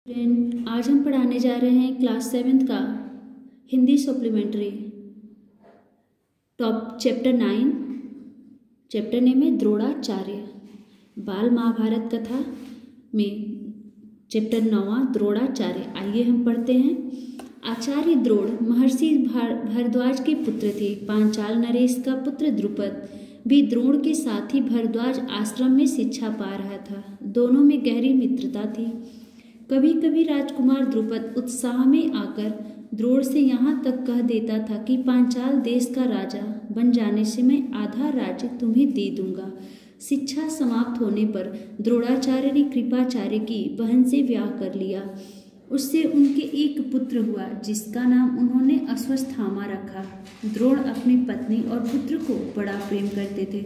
Friend, आज हम पढ़ाने जा रहे हैं क्लास 7th का Hindi supplementary top chapter 9। Chapter name है द्रोणाचार्य। बाल महाभारत कथा में चैप्टर 9वां द्रोणाचार्य। आइए हम पढ़ते हैं। आचार्य द्रोण महर्षि भरद्वाज के पुत्र थे। पांचाल नरेश का पुत्र द्रुपद भी द्रोण के साथ ही भरद्वाज आश्रम में शिक्षा पा रहा था। दोनों में गहरी मित्रता थी। कभी कभी राजकुमार द्रुपद उत्साह में आकर द्रोण से यहाँ तक कह देता था कि पांचाल देश का राजा बन जाने से मैं आधा राज्य तुम्हें दे दूंगा। शिक्षा समाप्त होने पर द्रोणाचार्य ने कृपाचार्य की बहन से ब्याह कर लिया। उससे उनके एक पुत्र हुआ जिसका नाम उन्होंने अश्वत्थामा रखा। द्रोण अपनी पत्नी और पुत्र को बड़ा प्रेम करते थे।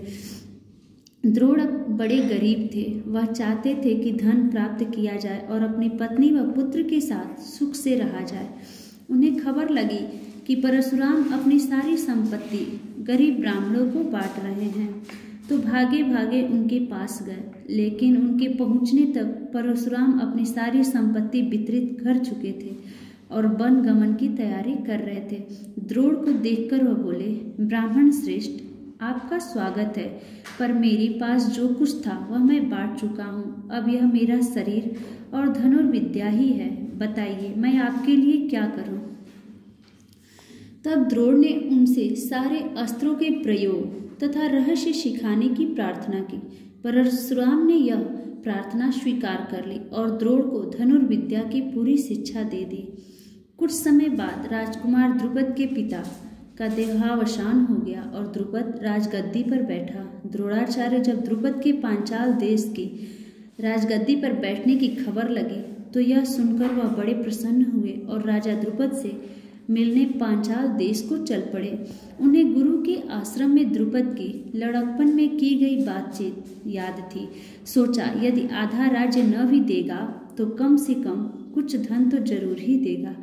द्रोण बड़े गरीब थे। वह चाहते थे कि धन प्राप्त किया जाए और अपनी पत्नी व पुत्र के साथ सुख से रहा जाए। उन्हें खबर लगी कि परशुराम अपनी सारी संपत्ति गरीब ब्राह्मणों को बांट रहे हैं, तो भागे भागे उनके पास गए। लेकिन उनके पहुंचने तक परशुराम अपनी सारी संपत्ति वितरित कर चुके थे और वन गमन की तैयारी कर रहे थे। द्रोण को देखकर वह बोले, ब्राह्मण श्रेष्ठ, आपका स्वागत है, पर मेरे पास जो कुछ था वह मैं बांट चुका हूँ। अब यह मेरा शरीर और धनुर्विद्या ही है। बताइए मैं आपके लिए क्या करूँ। तब द्रोण ने उनसे सारे अस्त्रों के प्रयोग तथा रहस्य सिखाने की प्रार्थना की। परशुराम ने यह प्रार्थना स्वीकार कर ली और द्रोण को धनुर्विद्या की पूरी शिक्षा दे दी। कुछ समय बाद राजकुमार द्रुपद के पिता का देहावसान हो गया और द्रुपद राजगद्दी पर बैठा। द्रोणाचार्य जब द्रुपद के पांचाल देश की राजगद्दी पर बैठने की खबर लगी तो यह सुनकर वह बड़े प्रसन्न हुए और राजा द्रुपद से मिलने पांचाल देश को चल पड़े। उन्हें गुरु के आश्रम में द्रुपद की लड़कपन में की गई बातचीत याद थी। सोचा यदि आधा राज्य न भी देगा तो कम से कम कुछ धन तो जरूर ही देगा।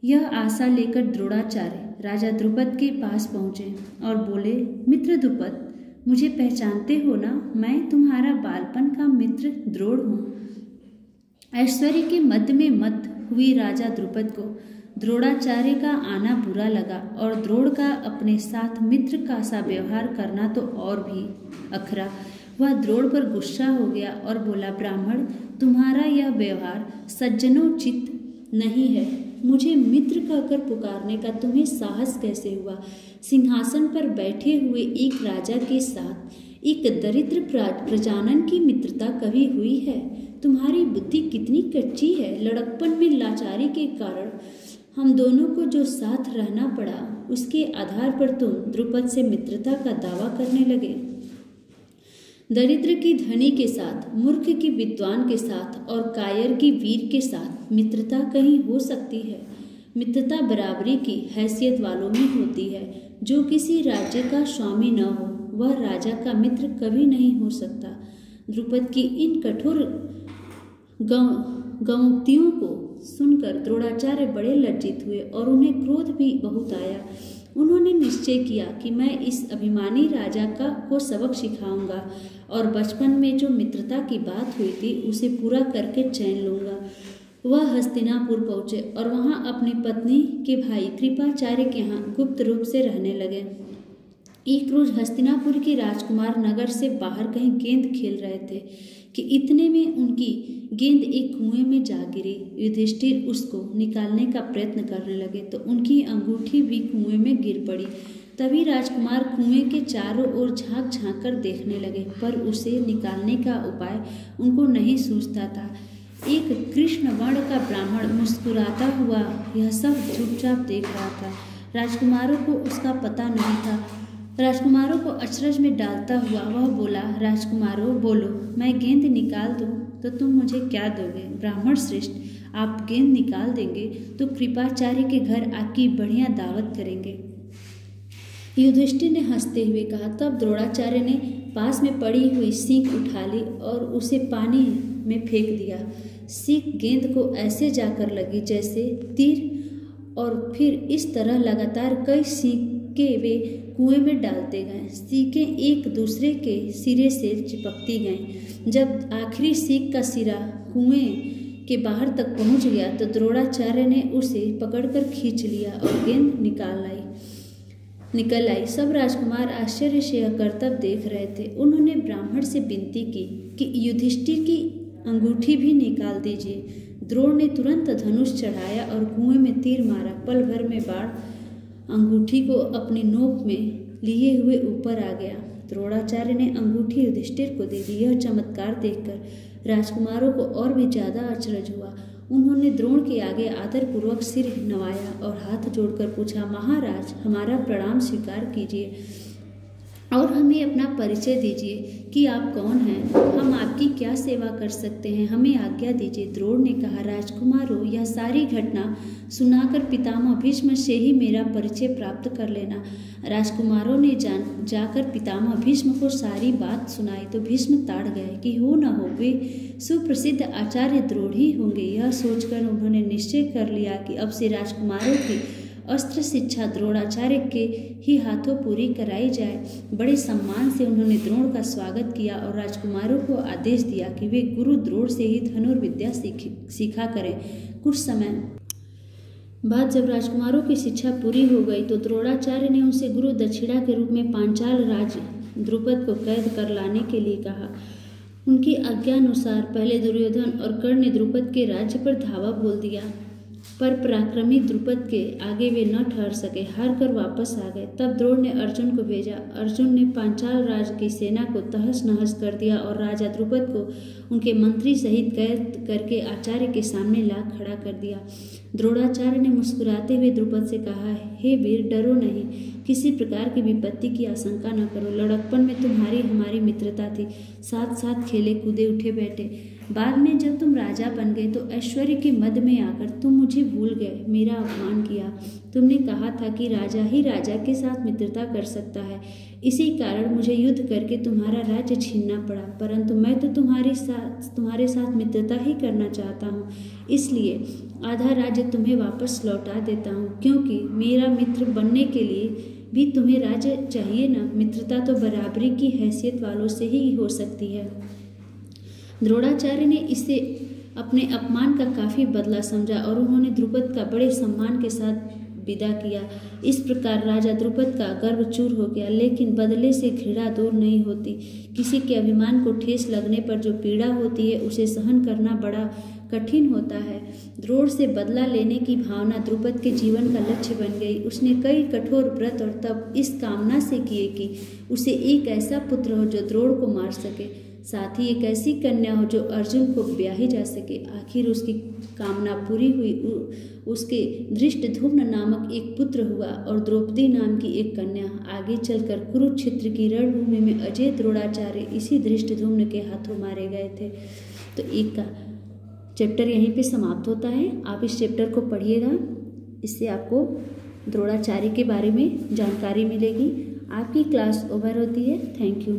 यह आशा लेकर द्रोणाचार्य राजा द्रुपद के पास पहुंचे और बोले, मित्र द्रुपद, मुझे पहचानते हो ना? मैं तुम्हारा बालपन का मित्र द्रोण हूँ। ऐश्वर्य के मध्य में मत हुई राजा द्रुपद को द्रोणाचार्य का आना बुरा लगा और द्रोण का अपने साथ मित्र का सा व्यवहार करना तो और भी अखरा। वह द्रोण पर गुस्सा हो गया और बोला, ब्राह्मण, तुम्हारा यह व्यवहार सज्जनोचित नहीं है। मुझे मित्र कहकर पुकारने का तुम्हें साहस कैसे हुआ? सिंहासन पर बैठे हुए एक राजा के साथ एक दरिद्र प्रजानन की मित्रता कभी हुई है? तुम्हारी बुद्धि कितनी कच्ची है। लड़कपन में लाचारी के कारण हम दोनों को जो साथ रहना पड़ा उसके आधार पर तुम द्रुपद से मित्रता का दावा करने लगे। दरिद्र की धनी के साथ, मूर्ख की विद्वान के साथ और कायर की वीर के साथ मित्रता कहीं हो सकती है? मित्रता बराबरी की हैसियत वालों में होती है। जो किसी राज्य का स्वामी न हो वह राजा का मित्र कभी नहीं हो सकता। द्रुपद की इन कठोर गौक्तियों को सुनकर द्रोणाचार्य बड़े लज्जित हुए और उन्हें क्रोध भी बहुत आया। उन्होंने निश्चय किया कि मैं इस अभिमानी राजा को सबक सिखाऊंगा और बचपन में जो मित्रता की बात हुई थी उसे पूरा करके चैन लूंगा। वह हस्तिनापुर पहुंचे और वहां अपनी पत्नी के भाई कृपाचार्य के यहाँ गुप्त रूप से रहने लगे। एक रोज हस्तिनापुर के राजकुमार नगर से बाहर कहीं गेंद खेल रहे थे कि इतने में उनकी गेंद एक कुएं में जा गिरी। युधिष्ठिर उसको निकालने का प्रयत्न करने लगे तो उनकी अंगूठी भी कुएं में गिर पड़ी। तभी राजकुमार कुएं के चारों ओर झांक झांक कर देखने लगे, पर उसे निकालने का उपाय उनको नहीं सूझता था। एक कृष्ण वर्ण का ब्राह्मण मुस्कुराता हुआ यह सब चुपचाप देख रहा था। राजकुमारों को उसका पता नहीं था। राजकुमारों को अचरज में डालता हुआ वह बोला, राजकुमारों बोलो, मैं गेंद निकाल दूं तो तुम मुझे क्या दोगे? ब्राह्मण श्रेष्ठ, आप गेंद निकाल देंगे तो कृपाचार्य के घर आपकी बढ़िया दावत करेंगे। युधिष्ठिर ने हंसते हुए कहा। तब द्रोणाचार्य ने पास में पड़ी हुई सीख उठा ली और उसे पानी में फेंक दिया। सीख गेंद को ऐसे जाकर लगी जैसे तीर और फिर इस तरह लगातार कई सीखें वे कुएं में डालते गए। सीखें एक दूसरे के सिरे से चिपकती गईं। जब आखिरी सीख का सिरा कुएं के बाहर तक पहुंच गया तो द्रोणाचार्य ने उसे पकड़कर खींच लिया और गेंद निकल आई। सब राजकुमार आश्चर्य से यह करतब देख रहे थे। उन्होंने ब्राह्मण से विनती की कि युधिष्ठिर की अंगूठी भी निकाल दीजिए। द्रोण ने तुरंत धनुष चढ़ाया और कुएं में तीर मारा। पल भर में बाण अंगूठी को अपनी नोक में लिए हुए ऊपर आ गया। द्रोणाचार्य ने अंगूठी युधिष्ठिर को दे दी। यह चमत्कार देखकर राजकुमारों को और भी ज्यादा अचरज हुआ। उन्होंने द्रोण के आगे आदरपूर्वक सिर नवाया और हाथ जोड़कर पूछा, महाराज, हमारा प्रणाम स्वीकार कीजिए और हमें अपना परिचय दीजिए कि आप कौन हैं, हम आपकी क्या सेवा कर सकते हैं, हमें आज्ञा दीजिए। द्रोण ने कहा, राजकुमारों, यह सारी घटना सुनाकर पितामह भीष्म से ही मेरा परिचय प्राप्त कर लेना। राजकुमारों ने जाकर पितामह भीष्म को सारी बात सुनाई तो भीष्म ताड़ गए कि हो न हो वे सुप्रसिद्ध आचार्य द्रोण ही होंगे। यह सोचकर उन्होंने निश्चय कर लिया कि अब से राजकुमारों की अस्त्र शिक्षा द्रोणाचार्य के ही हाथों पूरी कराई जाए। बड़े सम्मान से उन्होंने द्रोण का स्वागत किया और राजकुमारों को आदेश दिया कि वे गुरु द्रोण से ही धनुर्विद्या सीखा करें। कुछ समय बाद जब राजकुमारों की शिक्षा पूरी हो गई तो द्रोणाचार्य ने उनसे गुरु दक्षिणा के रूप में पांचाल राज द्रुपद को कैद कर लाने के लिए कहा। उनकी आज्ञानुसार पहले दुर्योधन और कर्ण ने द्रुपद के राज्य पर धावा बोल दिया, पर पराक्रमी द्रुपद के आगे वे न ठहर सके, हार कर वापस आ गए। तब द्रोण ने अर्जुन को भेजा। अर्जुन ने पांचाल राज की सेना को तहस नहस कर दिया और राजा द्रुपद को उनके मंत्री सहित कैद करके आचार्य के सामने ला खड़ा कर दिया। द्रोणाचार्य ने मुस्कुराते हुए द्रुपद से कहा, हे वीर, डरो नहीं, किसी प्रकार की विपत्ति की आशंका न करो। लड़कपन में तुम्हारी हमारी मित्रता थी, साथ साथ खेले कूदे उठे बैठे। बाद में जब तुम राजा बन गए तो ऐश्वर्य के मद में आकर तुम मुझे भूल गए, मेरा अपमान किया। तुमने कहा था कि राजा ही राजा के साथ मित्रता कर सकता है, इसी कारण मुझे युद्ध करके तुम्हारा राज्य छीनना पड़ा, परंतु मैं तो तुम्हारे साथ मित्रता ही करना चाहता हूँ, इसलिए आधा राज्य तुम्हें वापस लौटा देता हूँ, क्योंकि मेरा मित्र बनने के लिए भी तुम्हें राज्य चाहिए ना। मित्रता तो बराबरी की हैसियत वालों से ही हो सकती है। द्रोणाचार्य ने इसे अपने अपमान का काफी बदला समझा और उन्होंने द्रुपद का बड़े सम्मान के साथ विदा किया। इस प्रकार राजा द्रुपद का गर्व चूर हो गया, लेकिन बदले से घृणा दूर नहीं होती। किसी के अभिमान को ठेस लगने पर जो पीड़ा होती है उसे सहन करना बड़ा कठिन होता है। द्रोण से बदला लेने की भावना द्रुपद के जीवन का लक्ष्य बन गई। उसने कई कठोर व्रत और तप इस कामना से किए कि उसे एक ऐसा पुत्र हो जो द्रोण को मार सके, साथ ही एक ऐसी कन्या हो जो अर्जुन को ब्याही जा सके। आखिर उसकी कामना पूरी हुई। उसके धृष्टद्युम्न नामक एक पुत्र हुआ और द्रौपदी नाम की एक कन्या। आगे चलकर कुरुक्षेत्र की रणभूमि में अजय द्रोणाचार्य इसी धृष्टद्युम्न के हाथों मारे गए थे। तो एक का चैप्टर यहीं पे समाप्त होता है। आप इस चैप्टर को पढ़िएगा, इससे आपको द्रोणाचार्य के बारे में जानकारी मिलेगी। आपकी क्लास ओवर होती है। Thank you.